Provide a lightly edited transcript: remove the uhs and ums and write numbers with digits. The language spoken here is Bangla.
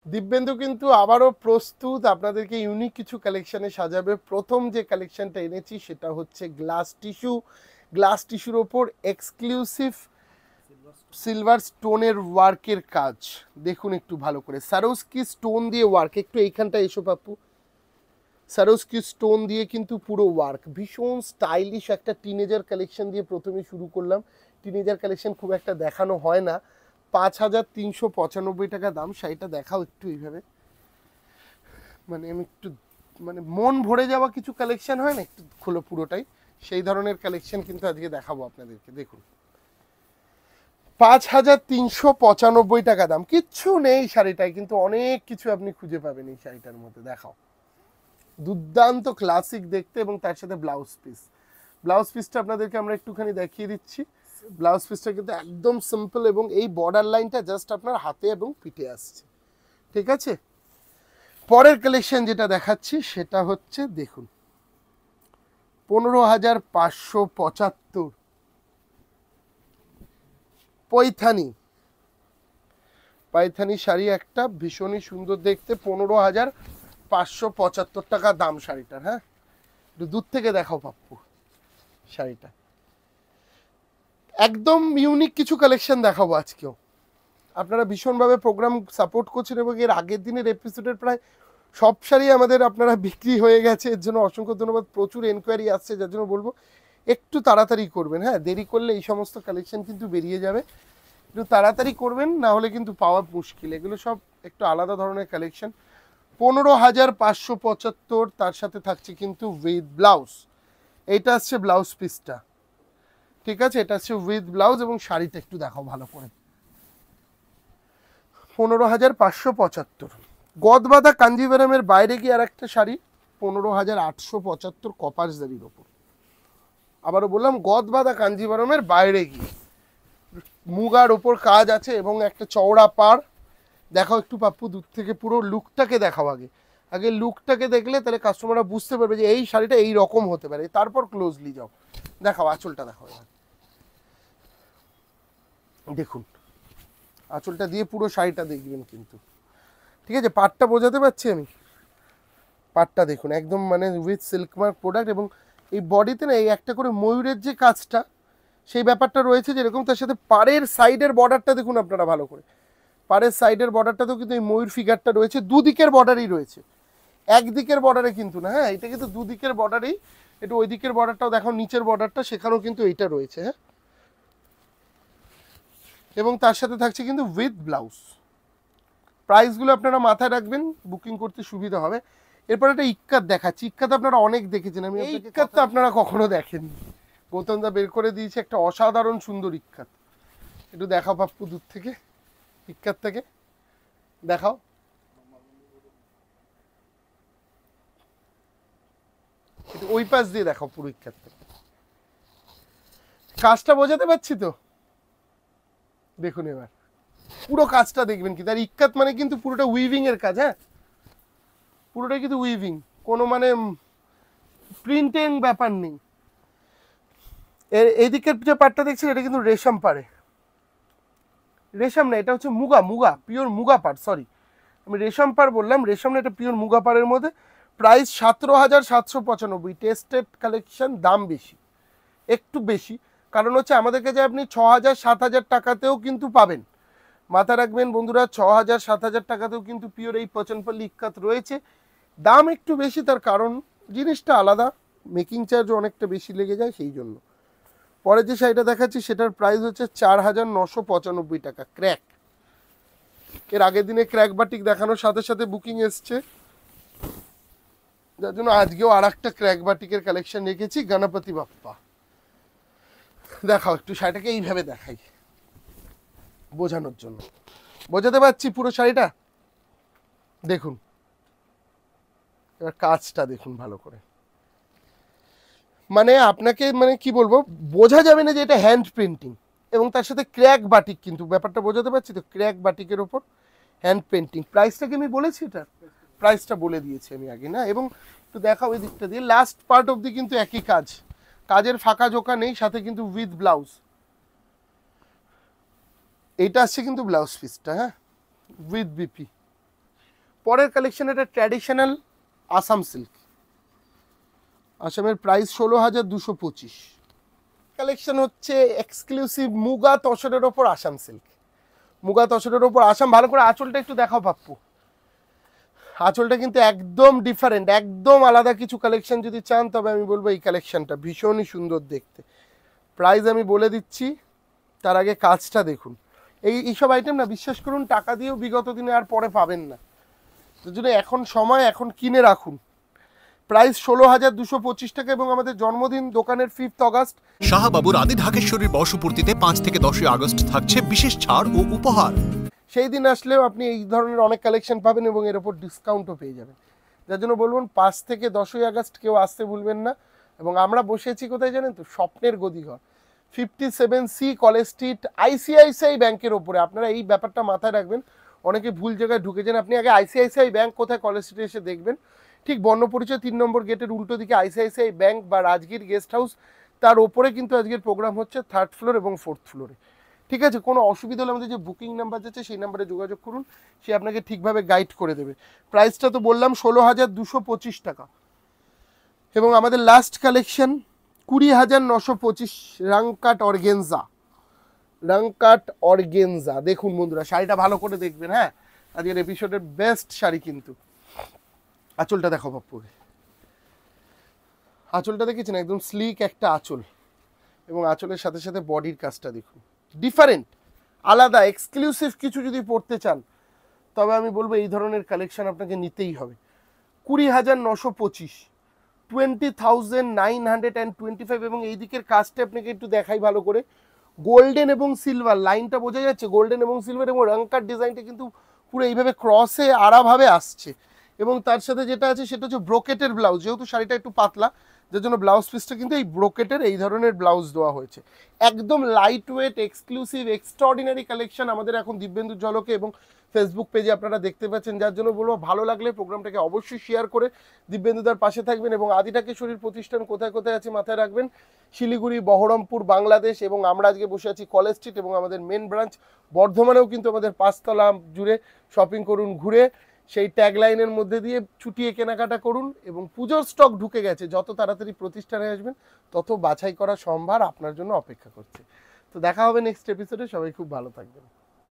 দিব্যেন্দু কিন্তু আবারও প্রস্তুত আপনাদেরকে ইউনিক কিছু কালেকশনে সাজাবে। প্রথম যে কালেকশনটা এনেছি সেটা হচ্ছে গ্লাস টিস্যুর ওপর এক্সক্লুসিভ সিলভার স্টোনের ওয়ার্কের কাজ। দেখুন একটু ভালো করে, সারোস্কি স্টোন দিয়ে ওয়ার্ক। একটু এইখানটা এসো পাপ্পু। সারোস্কি স্টোন দিয়ে কিন্তু পুরো ওয়ার্ক, ভীষণ স্টাইলিশ একটা টিনেজার কালেকশন দিয়ে প্রথমে শুরু করলাম। টিনেজার কালেকশন খুব একটা দেখানো হয় না। 5,395 টাকা দাম। শাড়িটা দেখাও একটু এইভাবে, মানে আমি একটু, মানে মন ভরে যাওয়া কিছু কালেকশন হয় না, একটু খোলো পুরোটাই, সেই ধরনের কালেকশন কিন্তু আজকে দেখাবো আপনাদেরকে। দেখুন 5,395 টাকা দাম, কিচ্ছু নেই শাড়িটায়, কিন্তু অনেক কিছু আপনি খুঁজে পাবেন এই শাড়িটার মধ্যে। দেখাও, দুর্দান্ত ক্লাসিক দেখতে, এবং তার সাথে ব্লাউজ পিস। ব্লাউজ পিসটা আপনাদেরকে আমরা একটুখানি দেখিয়ে দিচ্ছি। ব্লাউজ পিসটা কিন্তু একদম সিম্পল, এবং এই বর্ডার লাইনটা জাস্ট আপনার হাতে এবং পিঠে আসছে, ঠিক আছে। পরের কালেকশন যেটা দেখাচ্ছি সেটা হচ্ছে, দেখুন 15,575 পাইথানি শাড়ি একটা, ভীষণই সুন্দর দেখতে। 15,575 টাকা দাম শাড়িটার। হ্যাঁ, একটু দূর থেকে দেখাও পাপ্পু শাড়িটা। একদম ইউনিক কিছু কালেকশন দেখাবো আজকেও। আপনারা ভীষণভাবে প্রোগ্রাম সাপোর্ট করছেন, এবং এর আগের দিনের এপিসোডের প্রায় সব শাড়ি আমাদের আপনারা বিক্রি হয়ে গেছে, এর জন্য অসংখ্য ধন্যবাদ। প্রচুর এনকোয়ারি আসছে, যার জন্য বলবো একটু তাড়াতাড়ি করবেন। হ্যাঁ, দেরি করলে এই সমস্ত কালেকশন কিন্তু বেরিয়ে যাবে, একটু তাড়াতাড়ি করবেন, না হলে কিন্তু পাওয়া মুশকিল। এগুলো সব একটু আলাদা ধরনের কালেকশন। 15,575, তার সাথে থাকছে কিন্তু উইথ ব্লাউজ। এইটা আসছে ব্লাউজ পিসটা, ঠিক আছে, এটা আসছে উইথ ব্লাউজ। এবং শাড়িটা একটু দেখাও ভালো করে। 15,575। গদবাঁধা কাঞ্জিভারামের বাইরে গিয়ে আর একটা শাড়ি 15,875 কপার জারির ওপর। আবারও বললাম, গদবাঁধা কাঞ্জিভারামের বাইরে গিয়ে মুগার ওপর কাজ আছে, এবং একটা চওড়া পাড়। দেখাও একটু পাপ্পু দূর থেকে, পুরো লুকটাকে দেখাও। আগে আগে লুকটাকে দেখলে তাহলে কাস্টমাররা বুঝতে পারবে যে এই শাড়িটা এই রকম হতে পারে, তারপর ক্লোজলি যাও। দেখাও আঁচলটা, দেখাও এবার। দেখুন আঁচলটা দিয়ে পুরো শাড়িটা দেখবেন কিন্তু, ঠিক আছে। পাটটা বোঝাতে পারছি আমি? পাটটা দেখুন একদম মানে উইথ সিল্ক মার্ক প্রোডাক্ট, এবং এই বডিতে না এই একটা করে ময়ূরের যে কাজটা, সেই ব্যাপারটা রয়েছে যেরকম, তার সাথে পাড়ের সাইডের বর্ডারটা দেখুন আপনারা ভালো করে। পাড়ের সাইডের বর্ডারটাতেও কিন্তু এই ময়ূর ফিগারটা রয়েছে, দুদিকের বর্ডারই রয়েছে, একদিকের বর্ডারে কিন্তু না। হ্যাঁ, এটা কিন্তু দুদিকের বর্ডারেই। একটু ওই দিকের বর্ডারটাও দেখো, নিচের বর্ডারটা, সেখানেও কিন্তু এইটা রয়েছে। হ্যাঁ, এবং তার সাথে থাকছে কিন্তু উইথ ব্লাউজ। প্রাইসগুলো আপনারা মাথায় রাখবেন, বুকিং করতে সুবিধা হবে। এরপর একটা ইক্কাত দেখাচ্ছি। ইক্কাত আপনারা অনেক দেখেছেন, আমি এই ইক্কাতটা আপনারা কখনো দেখেননি। গৌতমদা বের করে দিয়েছে একটা অসাধারণ সুন্দর ইক্কাত। একটু দেখাও পাপ্পু দূর থেকে, ইক্কাত থেকে দেখাও। একটু ওই পাশ দিয়ে দেখাও পুরো ইক্কাত থেকে। কাজটা বোঝাতে পারছি তো? দেখুন এবার পুরো কাজটা দেখবেন, কিন্তু আর ইক্কাত মানে কিন্তু পুরোটা উইভিং এর কাজ। হ্যাঁ, পুরোটাই কিন্তু উইভিং, কোনো মানে প্রিন্টিং ব্যাপার নেই। এর এইদিকের যে পাটটা দেখছেন, এটা কিন্তু রেশম পাড়ে, রেশম না, এটা হচ্ছে মুগা, পিওর মুগা পাড়। সরি, আমি রেশম পাড় বললাম, রেশম না, এটা পিওর মুগা পাড়ের মধ্যে। প্রাইস 17,795। টেস্টেড কালেকশন, দাম বেশি, একটু বেশি, কারণ হচ্ছে আমাদের কাছে আপনি 6,000 7,000 টাকাতেও কিন্তু পাবেন। মাথা রাখবেন বন্ধুরা, 6,000 7,000 টাকাতেও কিন্তু পিওর এই পচনপল্লী ইক্কাত রয়েছে। দাম একটু বেশি, তার কারণ জিনিসটা আলাদা, মেকিং চার্জও অনেকটা বেশি লেগে যায়, সেই জন্য। পরে যে শাড়িটা দেখাচ্ছি সেটার প্রাইস হচ্ছে 4,995 টাকা, ক্র্যাক। এর আগের দিনে ক্র্যাক বাটিক দেখানোর সাথে সাথে বুকিং এসছে, যার জন্য আজকেও আর একটা ক্র্যাক বাটিকের কালেকশন রেখেছি, গণপতি বাপ্পা। দেখাও একটু শাড়িটাকে, এইভাবে দেখাই বোঝানোর জন্য। বোঝাতে পারছি পুরো শাড়িটা? দেখুন এবার কাজটা দেখুন ভালো করে, মানে আপনাকে মানে কি বলবো, বোঝা যাবে না যে এটা হ্যান্ড প্রিন্টিং। এবং তার সাথে ক্র্যাক বাটিক, কিন্তু ব্যাপারটা বোঝাতে পারছি তো, ক্র্যাক বাটিকের ওপর হ্যান্ড পেন্টিং। প্রাইসটা কি আমি বলেছি? এটা প্রাইসটা বলে দিয়েছি আমি আগে না? এবং একটু দেখাও ওই দিকটা দিয়ে, লাস্ট পার্ট অবধি কিন্তু একই কাজ, কাজের ফাঁকা জোকা নেই, সাথে কিন্তু উইথ ব্লাউজ। এইটা আসছে কিন্তু ব্লাউজ পিসটা, হ্যাঁ, উইথ বিপি। পরের কালেকশন এটা ট্র্যাডিশনাল আসাম সিল্ক, আসামের প্রাইস 16,225। কালেকশন হচ্ছে এক্সক্লুসিভ মুগা তসরের ওপর আসাম সিল্ক, মুগা তসরের ওপর আসাম। ভালো করে আঁচলটা একটু দেখাও পাপ্পু, আঁচলটা কিন্তু একদম ডিফারেন্ট, একদম আলাদা কিছু কালেকশন যদি চান তবে আমি বলবো এই কালেকশনটা ভীষণই সুন্দর দেখতে। প্রাইস আমি বলে দিচ্ছি, তার আগে কাজটা দেখুন। এইসব আইটেম না বিশ্বাস করুন টাকা দিয়েও বিগত দিনে আর পরে পাবেন না, তার জন্য এখন সময়, এখন কিনে রাখুন। প্রাইস 16,225 টাকা এবং আমাদের জন্মদিন দোকানের 5th অগাস্ট। শাহবাবুর আদি ঢাকেশ্বরীর বর্ষপূর্তিতে 5 থেকে 10 আগস্ট থাকছে বিশেষ ছাড় ও উপহার। সেই দিন আসলেও আপনি এই ধরনের অনেক কালেকশন পাবেন এবং এর ওপর ডিসকাউন্টও পেয়ে যাবেন। যার জন্য বলবেন 5 থেকে 10ই আগস্ট কেউ আসতে ভুলবেন না। এবং আমরা বসেছি কোথায় জানেন তো, স্বপ্নের গদিঘর 57C কলেজ স্ট্রিট, আইসিআইসিআই ব্যাংকের ওপরে। আপনারা এই ব্যাপারটা মাথায় রাখবেন, অনেকে ভুল জায়গায় ঢুকেছেন। আপনি আগে আইসিআইসিআই ব্যাংক কোথায় কলেজ স্ট্রিটে এসে দেখবেন, ঠিক বর্ণপরিচয় 3 নম্বর গেটের উল্টো দিকে আইসিআইসিআই ব্যাংক বা রাজগীর গেস্ট হাউস, তার ওপরে কিন্তু আজকের প্রোগ্রাম হচ্ছে 3rd ফ্লোর এবং 4th ফ্লোরে। ঠিক আছে, কোনো অসুবিধা হলে আমাদের যে বুকিং নাম্বার আছে সেই নাম্বারে যোগাযোগ করুন, সে আপনাকে ঠিকভাবে গাইড করে দেবে। প্রাইসটা তো বললাম 16,225 টাকা। এবং আমাদের লাস্ট কালেকশন 20,925 রাংকাট অর্গেনজা, রাংকাট অর্গেনজা। দেখুন বন্ধুরা শাড়িটা ভালো করে দেখবেন, হ্যাঁ আজকের এপিসোডের বেস্ট শাড়ি কিন্তু। আঁচলটা দেখো বাপ্পু, আঁচলটা দেখেছেন একদম স্লিক একটা আঁচল, এবং আঁচলের সাথে সাথে বডির কাজটা দেখুন, ডিফারেন্ট, আলাদা, এক্সক্লুসিভ কিছু যদি পড়তে চান তবে আমি বলবো এই ধরনের কালেকশন আপনাকে নিতেই হবে। 20,925, 20,925। এবং এই দিকের কাজটা আপনাকে একটু দেখাই ভালো করে, গোল্ডেন এবং সিলভার লাইনটা বোঝা যাচ্ছে, গোল্ডেন এবং সিলভার, এবং রাংকাট ডিজাইনটা কিন্তু পুরো এইভাবে ক্রসে আড়াভাবে আসছে। এবং তার সাথে যেটা আছে সেটা হচ্ছে ব্রোকেটের ব্লাউজ, যেহেতু শাড়িটা একটু পাতলা যার জন্য ব্লাউজ পিসটা কিন্তু এই ব্রোকেটের এই ধরনের ব্লাউজ দেওয়া হয়েছে। একদম light weight, exclusive, extraordinary collection আমাদের এখন দিব্যেন্দুর ঝলকে এবং ফেসবুক পেজে আপনারা দেখতে পাচ্ছেন। যার জন্য বলবো ভালো লাগলে প্রোগ্রামটাকে অবশ্যই শেয়ার করে দিব্যেন্দুদার পাশে থাকবেন। এবং আদি ঢাকেশ্বরীর প্রতিষ্ঠান কোথায় কোথায় আছে মাথায় রাখবেন, শিলিগুড়ি, বহরমপুর, বাংলাদেশ, এবং আমরা আজকে বসে আছি কলেজ স্ট্রিট, এবং আমাদের মেন ব্রাঞ্চ বর্ধমানেও কিন্তু আমাদের 5 তলা জুড়ে। শপিং করুন ঘুরে, সেই ট্যাগলাইনের মধ্যে দিয়ে ছুটিয়ে কেনাকাটা করুন। এবং পুজোর স্টক ঢুকে গেছে, যত তাড়াতাড়ি প্রতিষ্ঠানে আসবেন তত বাছাই করা সম্ভার আপনার জন্য অপেক্ষা করছে। তো দেখা হবে নেক্সট এপিসোডে, সবাই খুব ভালো থাকবেন।